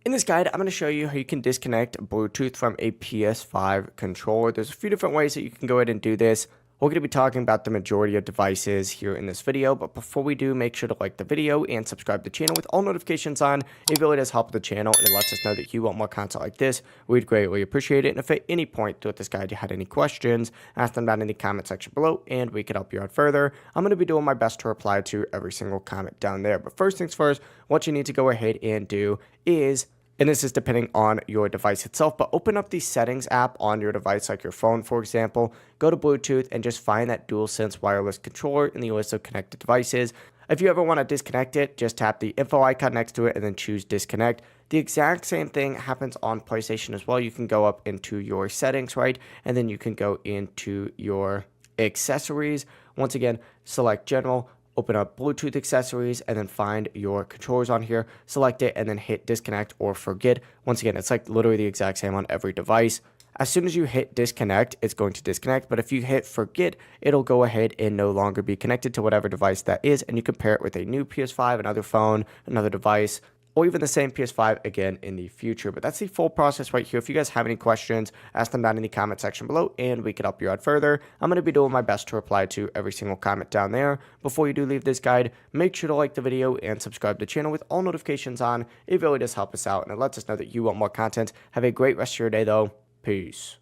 In this guide, I'm going to show you how you can disconnect Bluetooth from a PS5 controller. There's a few different ways that you can go ahead and do this. We're going to be talking about the majority of devices here in this video, but before we do, make sure to like the video and subscribe to the channel with all notifications on. It really does help the channel, and it lets us know that you want more content like this. We'd greatly appreciate it, and if at any point throughout this guide you had any questions, ask them down in the comment section below, and we could help you out further. I'm going to be doing my best to reply to every single comment down there, but first things first, what you need to go ahead and do is, and this is depending on your device itself, but open up the settings app on your device, like your phone, for example. Go to Bluetooth and just find that DualSense wireless controller in the list of connected devices. If you ever want to disconnect it, just tap the info icon next to it and then choose disconnect. The exact same thing happens on PlayStation as well. You can go up into your settings, right? And then you can go into your accessories. Once again, select general. Open up Bluetooth accessories and then find your controllers on here, select it, and then hit disconnect or forget. Once again, it's like literally the exact same on every device. As soon as you hit disconnect, it's going to disconnect, but if you hit forget, it'll go ahead and no longer be connected to whatever device that is, and you can pair it with a new PS5, another phone, another device, or even the same PS5 again in the future. But that's the full process right here. If you guys have any questions, ask them down in the comment section below and we can help you out further. I'm going to be doing my best to reply to every single comment down there. Before you do leave this guide, make sure to like the video and subscribe to the channel with all notifications on. It really does help us out and it lets us know that you want more content. Have a great rest of your day though. Peace.